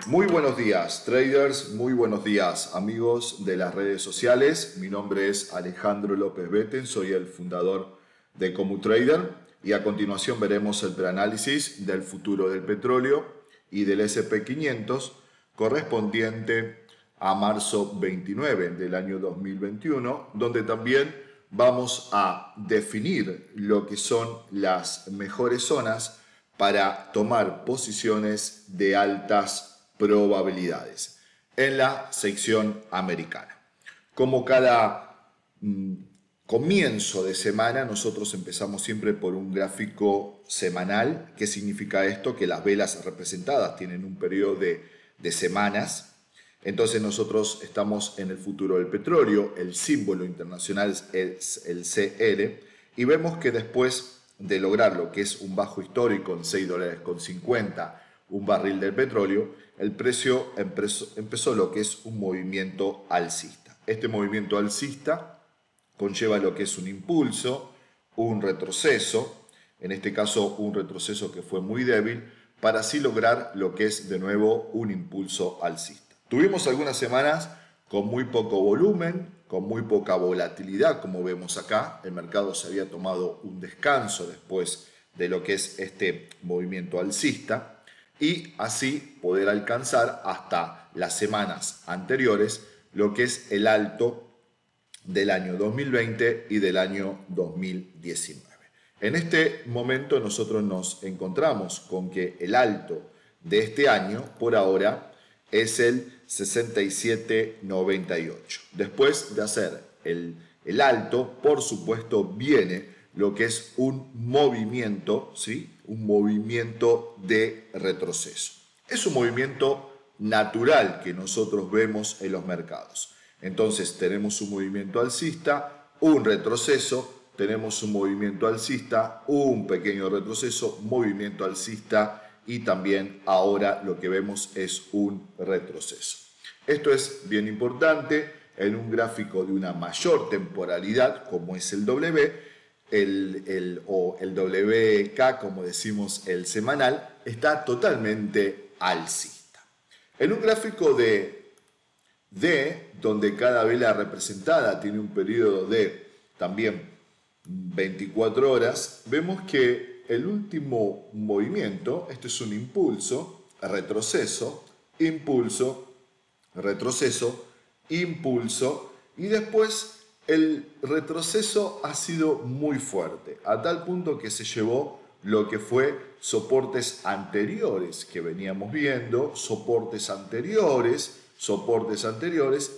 Muy buenos días, traders, muy buenos días, amigos de las redes sociales. Mi nombre es Alejandro López Beten, soy el fundador de ComuTrader y a continuación veremos el preanálisis del futuro del petróleo y del S&P 500 correspondiente a marzo 29 del año 2021, donde también vamos a definir lo que son las mejores zonas para tomar posiciones de altas probabilidades en la sección americana. Como cada comienzo de semana, nosotros empezamos siempre por un gráfico semanal. ¿Qué significa esto? Que las velas representadas tienen un periodo de semanas. Entonces nosotros estamos en el futuro del petróleo, el símbolo internacional es el CL, y vemos que después de lograr lo que es un bajo histórico en $6.50 un barril del petróleo, el precio empezó lo que es un movimiento alcista. Este movimiento alcista conlleva lo que es un impulso, un retroceso, en este caso un retroceso que fue muy débil, para así lograr lo que es de nuevo un impulso alcista. Tuvimos algunas semanas con muy poco volumen, con muy poca volatilidad, como vemos acá. El mercado se había tomado un descanso después de lo que es este movimiento alcista y así poder alcanzar hasta las semanas anteriores lo que es el alto del año 2020 y del año 2019. En este momento nosotros nos encontramos con que el alto de este año por ahora es el 67.98. Después de hacer el alto, por supuesto, viene lo que es un movimiento, ¿sí? Un movimiento de retroceso. Es un movimiento natural que nosotros vemos en los mercados. Entonces tenemos un movimiento alcista, un retroceso, tenemos un movimiento alcista, un pequeño retroceso, movimiento alcista y también ahora lo que vemos es un retroceso. Esto es bien importante en un gráfico de una mayor temporalidad como es el W, o el WK, como decimos el semanal, está totalmente alcista. En un gráfico de D, donde cada vela representada tiene un periodo de también 24 horas, vemos que el último movimiento, esto es un impulso, retroceso, impulso, retroceso, impulso, y después el retroceso ha sido muy fuerte, a tal punto que se llevó lo que fue soportes anteriores que veníamos viendo, soportes anteriores,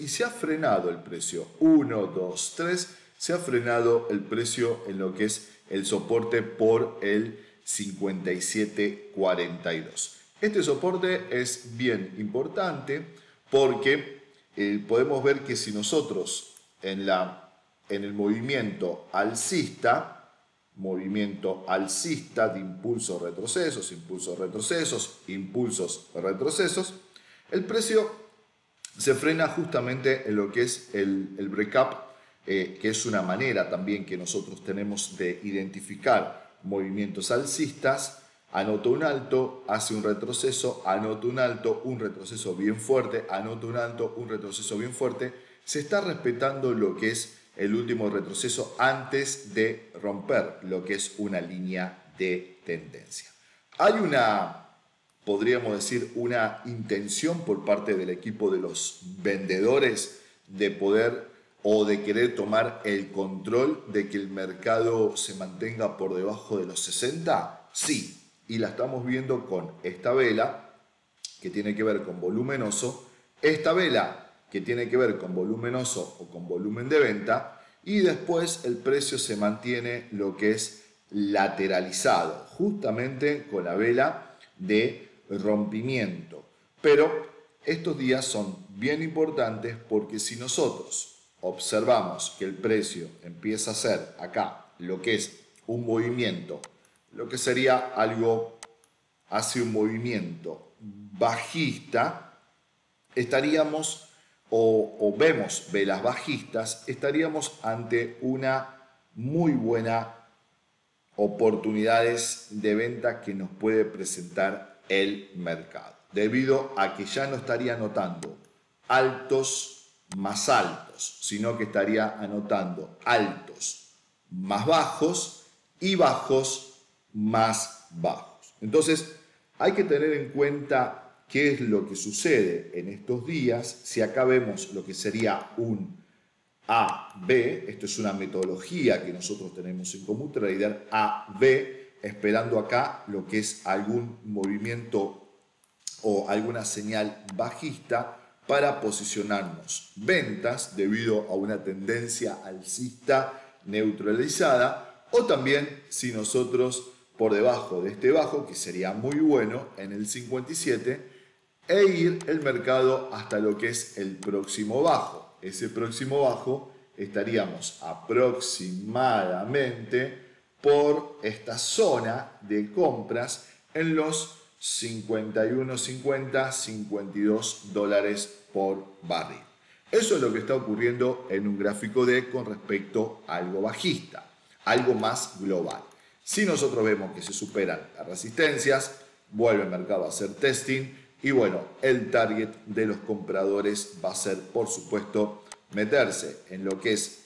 y se ha frenado el precio. 1, 2, 3, se ha frenado el precio en lo que es el soporte por el 57.42. Este soporte es bien importante porque podemos ver que si nosotros en el movimiento alcista de impulsos, retrocesos, impulsos, retrocesos, impulsos, retrocesos, el precio se frena justamente en lo que es el breakup, que es una manera también que nosotros tenemos de identificar movimientos alcistas. Anota un alto, hace un retroceso, anota un alto, un retroceso bien fuerte, anota un alto, un retroceso bien fuerte. Se está respetando lo que es el último retroceso antes de romper lo que es una línea de tendencia. Hay podríamos decir, una intención por parte del equipo de los vendedores de poder o de querer tomar el control de que el mercado se mantenga por debajo de los 60. Sí, y la estamos viendo con esta vela que tiene que ver con voluminoso, esta vela que tiene que ver con voluminoso o con volumen de venta, y después el precio se mantiene lo que es lateralizado, justamente con la vela de rompimiento. Pero estos días son bien importantes porque si nosotros observamos que el precio empieza a hacer acá lo que es un movimiento, lo que sería algo, hace un movimiento bajista, estaríamos o vemos velas bajistas, estaríamos ante una muy buenas oportunidades de venta que nos puede presentar el mercado, debido a que ya no estaría anotando altos más altos, sino que estaría anotando altos más bajos y bajos más bajos. Entonces, hay que tener en cuenta qué es lo que sucede en estos días. Si acá vemos lo que sería un A, B, esto es una metodología que nosotros tenemos en CommuTrader, A, B, esperando acá lo que es algún movimiento o alguna señal bajista para posicionarnos ventas debido a una tendencia alcista neutralizada, o también si nosotros por debajo de este bajo, que sería muy bueno en el 57, e ir el mercado hasta lo que es el próximo bajo. Ese próximo bajo estaríamos aproximadamente por esta zona de compras en los 51.50, 52 dólares por barril. Eso es lo que está ocurriendo en un gráfico D con respecto a algo bajista, algo más global. Si nosotros vemos que se superan las resistencias, vuelve el mercado a hacer testing y bueno, el target de los compradores va a ser, por supuesto, meterse en lo que es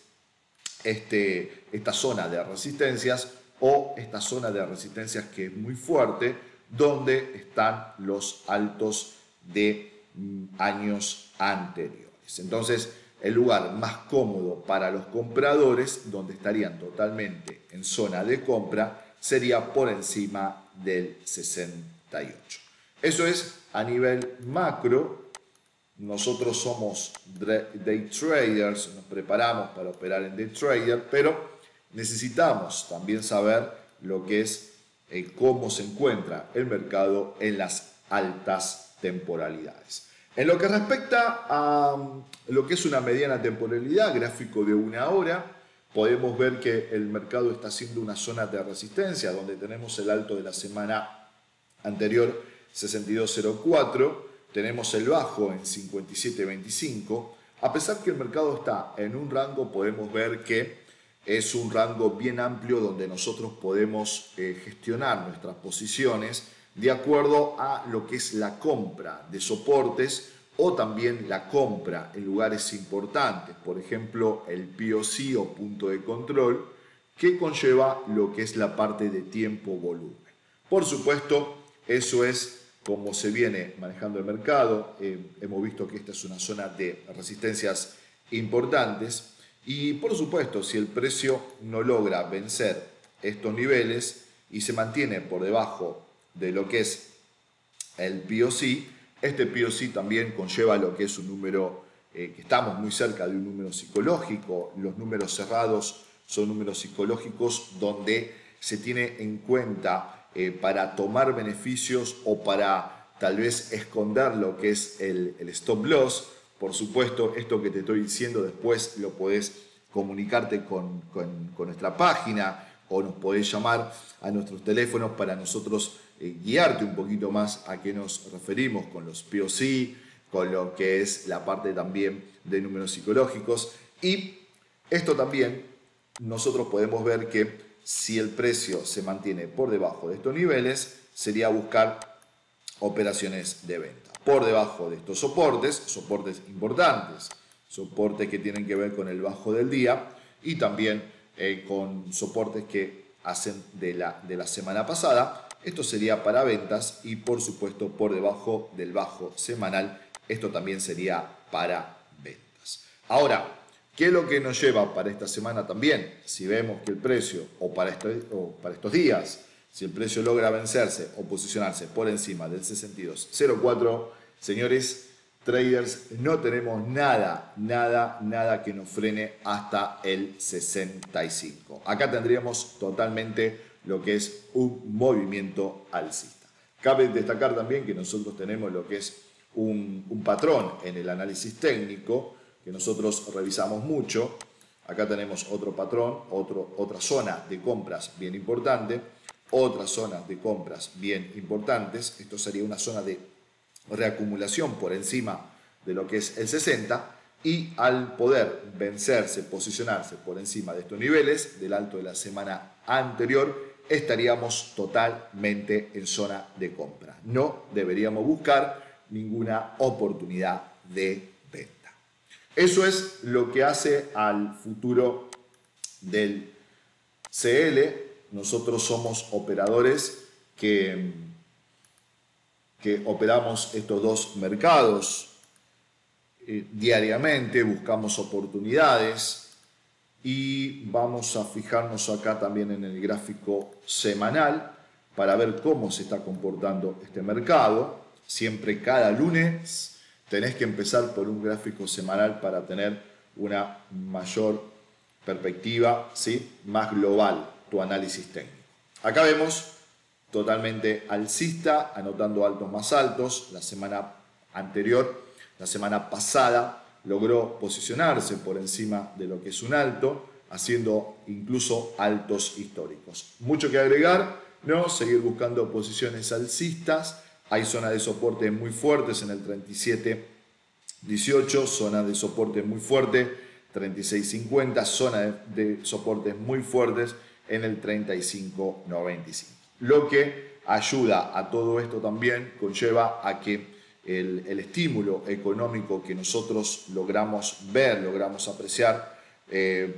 esta zona de resistencias o esta zona de resistencias que es muy fuerte, donde están los altos de años anteriores. Entonces, el lugar más cómodo para los compradores, donde estarían totalmente en zona de compra, sería por encima del 68. Eso es a nivel macro. Nosotros somos day traders, nos preparamos para operar en day trader, pero necesitamos también saber lo que es cómo se encuentra el mercado en las altas temporalidades. En lo que respecta a lo que es una mediana temporalidad, gráfico de una hora, podemos ver que el mercado está haciendo una zona de resistencia donde tenemos el alto de la semana anterior 62.04, tenemos el bajo en 57.25. A pesar que el mercado está en un rango, podemos ver que es un rango bien amplio donde nosotros podemos gestionar nuestras posiciones de acuerdo a lo que es la compra de soportes o también la compra en lugares importantes, por ejemplo el POC o punto de control, que conlleva lo que es la parte de tiempo-volumen. Por supuesto, eso es como se viene manejando el mercado. Hemos visto que esta es una zona de resistencias importantes y por supuesto si el precio no logra vencer estos niveles y se mantiene por debajo de lo que es el POC, este POC también conlleva lo que es un número que estamos muy cerca de un número psicológico. Los números cerrados son números psicológicos donde se tiene en cuenta para tomar beneficios o para tal vez esconder lo que es el stop loss. Por supuesto, esto que te estoy diciendo después lo podés comunicarte con nuestra página o nos podés llamar a nuestros teléfonos para nosotros guiarte un poquito más a qué nos referimos con los POC, con lo que es la parte también de números psicológicos. Y esto también nosotros podemos ver que si el precio se mantiene por debajo de estos niveles, sería buscar operaciones de venta. Por debajo de estos soportes, soportes importantes, soportes que tienen que ver con el bajo del día y también con soportes que hacen de la semana pasada. Esto sería para ventas y por supuesto por debajo del bajo semanal, esto también sería para ventas. Ahora, ¿qué es lo que nos lleva para esta semana también? Si vemos que el precio, o para estos días, si el precio logra vencerse o posicionarse por encima del 62.04, señores traders, no tenemos nada que nos frene hasta el 65. Acá tendríamos totalmente lo que es un movimiento alcista. Cabe destacar también que nosotros tenemos lo que es un patrón en el análisis técnico que nosotros revisamos mucho. Acá tenemos otro patrón, otra zona de compras bien importante, otras zonas de compras bien importantes. Esto sería una zona de reacumulación por encima de lo que es el 60 y al poder vencerse, posicionarse por encima de estos niveles del alto de la semana anterior, estaríamos totalmente en zona de compra. No deberíamos buscar ninguna oportunidad de venta. Eso es lo que hace al futuro del CL. Nosotros somos operadores que operamos estos dos mercados diariamente, buscamos oportunidades y vamos a fijarnos acá también en el gráfico semanal para ver cómo se está comportando este mercado. Siempre cada lunes tenés que empezar por un gráfico semanal para tener una mayor perspectiva, ¿sí?, más global tu análisis técnico. Acá vemos totalmente alcista, anotando altos más altos. La semana anterior, la semana pasada, logró posicionarse por encima de lo que es un alto, haciendo incluso altos históricos. Mucho que agregar, ¿no? Seguir buscando posiciones alcistas. Hay zonas de soporte muy fuertes en el 37.18, zona de soporte muy fuerte 36.50, zona de soportes muy fuertes en el 35.95. Lo que ayuda a todo esto también conlleva a que el estímulo económico que nosotros logramos ver, logramos apreciar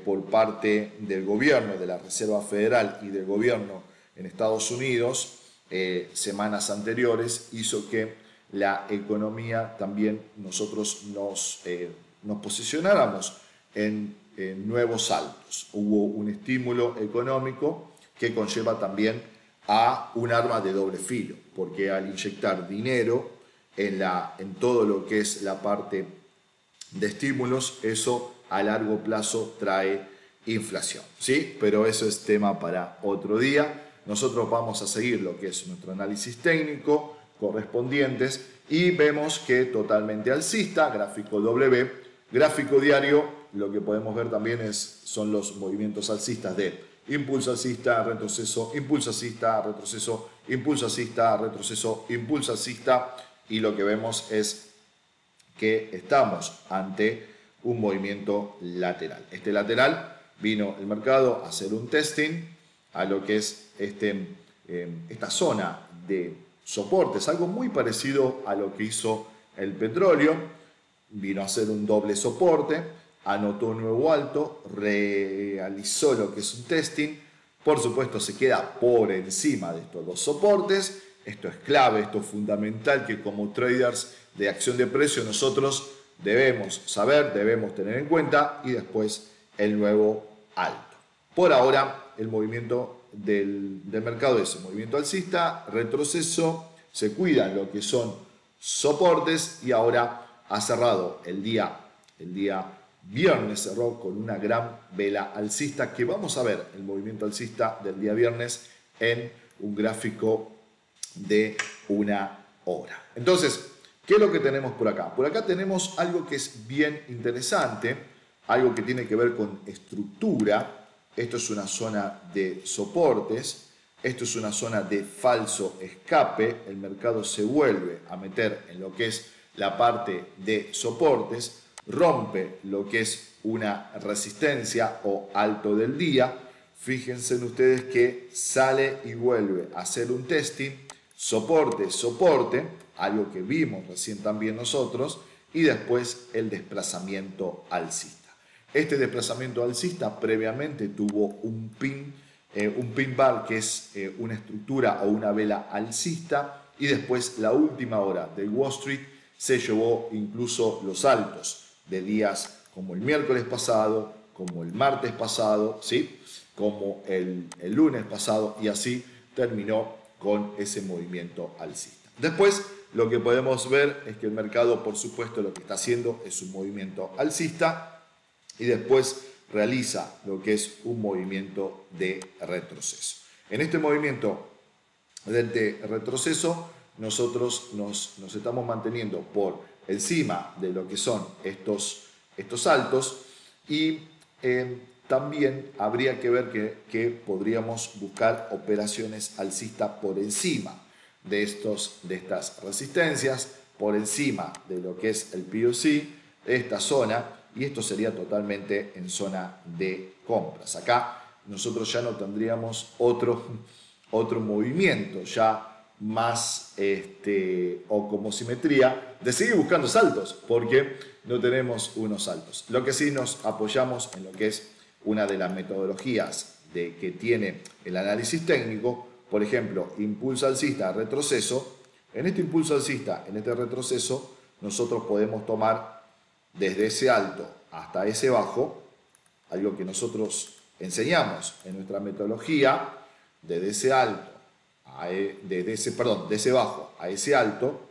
por parte del gobierno, de la Reserva Federal y del gobierno en Estados Unidos, semanas anteriores, hizo que la economía también nosotros nos posicionáramos en nuevos altos. Hubo un estímulo económico que conlleva también a un arma de doble filo, porque al inyectar dinero en todo lo que es la parte de estímulos, eso a largo plazo trae inflación, ¿sí? Pero eso es tema para otro día. Nosotros vamos a seguir lo que es nuestro análisis técnico correspondientes y vemos que totalmente alcista, gráfico W, gráfico diario. Lo que podemos ver también son los movimientos alcistas de impulso alcista, retroceso, impulso alcista, retroceso, impulso alcista, retroceso, impulso alcista, y lo que vemos es que estamos ante un movimiento lateral. Este lateral vino el mercado a hacer un testing a lo que es esta zona de soportes, algo muy parecido a lo que hizo el petróleo. Vino a hacer un doble soporte, anotó un nuevo alto, realizó lo que es un testing, por supuesto se queda por encima de estos dos soportes. Esto es clave, esto es fundamental, que como traders de acción de precio nosotros debemos saber, debemos tener en cuenta, y después el nuevo alto. Por ahora el movimiento del mercado es un movimiento alcista, retroceso, se cuidan lo que son soportes y ahora ha cerrado el día viernes, cerró con una gran vela alcista, que vamos a ver el movimiento alcista del día viernes en un gráfico de una hora. Entonces, ¿qué es lo que tenemos por acá? Por acá tenemos algo que es bien interesante, algo que tiene que ver con estructura. Esto es una zona de soportes, esto es una zona de falso escape. El mercado se vuelve a meter en lo que es la parte de soportes, rompe lo que es una resistencia o alto del día. Fíjense en ustedes que sale y vuelve a hacer un testing, soporte, soporte, algo que vimos recién también nosotros, y después el desplazamiento alcista. Este desplazamiento alcista previamente tuvo un pin bar, que es una estructura o una vela alcista, y después la última hora del Wall Street se llevó incluso los altos de días como el miércoles pasado, como el martes pasado, ¿sí?, como el lunes pasado, y así terminó con ese movimiento alcista. Después lo que podemos ver es que el mercado, por supuesto, lo que está haciendo es un movimiento alcista y después realiza lo que es un movimiento de retroceso. En este movimiento de retroceso nosotros nos estamos manteniendo por encima de lo que son estos altos, y también habría que ver que podríamos buscar operaciones alcistas por encima de estas resistencias, por encima de lo que es el POC, esta zona y esto sería totalmente en zona de compras. Acá nosotros ya no tendríamos otro movimiento, ya más o como simetría de seguir buscando saltos, porque no tenemos unos saltos. Lo que sí nos apoyamos en lo que es una de las metodologías que tiene el análisis técnico, por ejemplo, impulso alcista, retroceso. En este impulso alcista, en este retroceso, nosotros podemos tomar desde ese alto hasta ese bajo, algo que nosotros enseñamos en nuestra metodología, desde ese alto, de ese bajo a ese alto,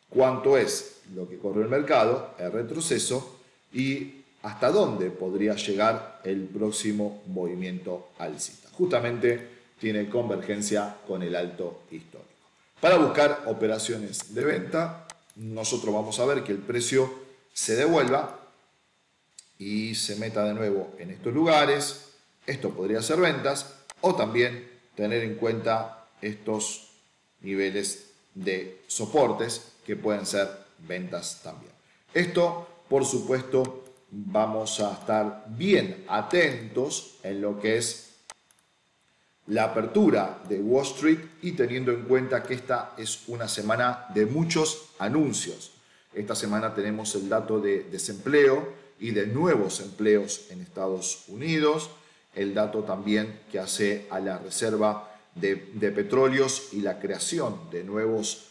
cuánto es lo que corre el mercado, el retroceso, y hasta dónde podría llegar el próximo movimiento alcista. Justamente tiene convergencia con el alto histórico. Para buscar operaciones de venta, nosotros vamos a ver que el precio se devuelva y se meta de nuevo en estos lugares. Esto podría ser ventas o también tener en cuenta estos niveles de soportes que pueden ser ventas también. Esto, por supuesto, vamos a estar bien atentos en lo que es la apertura de Wall Street y teniendo en cuenta que esta es una semana de muchos anuncios. Esta semana tenemos el dato de desempleo y de nuevos empleos en Estados Unidos, el dato también que hace a la reserva de petróleos y la creación de nuevos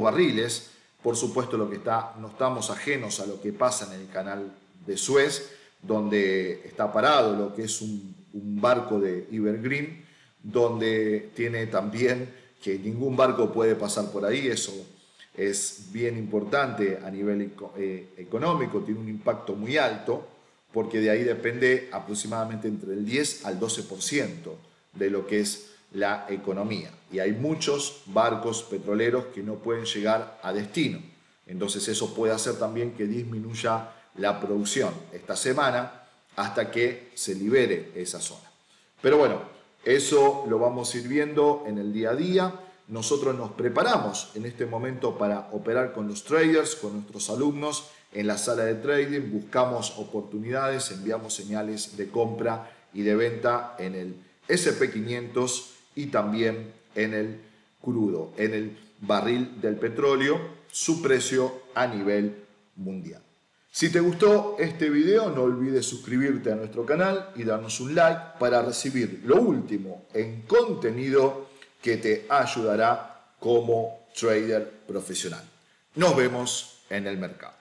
barriles. Por supuesto, no estamos ajenos a lo que pasa en el canal de Suez, donde está parado lo que es un barco de Evergreen, donde tiene también que ningún barco puede pasar por ahí. Eso es bien importante a nivel económico, tiene un impacto muy alto, porque de ahí depende aproximadamente entre el 10 al 12% de lo que es la economía. Y hay muchos barcos petroleros que no pueden llegar a destino. Entonces eso puede hacer también que disminuya la producción esta semana hasta que se libere esa zona. Pero bueno, eso lo vamos a ir viendo en el día a día. Nosotros nos preparamos en este momento para operar con los traders, con nuestros alumnos en la sala de trading. Buscamos oportunidades, enviamos señales de compra y de venta en el SP500 y también en el crudo, en el barril del petróleo, su precio a nivel mundial. Si te gustó este video, no olvides suscribirte a nuestro canal y darnos un like para recibir lo último en contenido que te ayudará como trader profesional. Nos vemos en el mercado.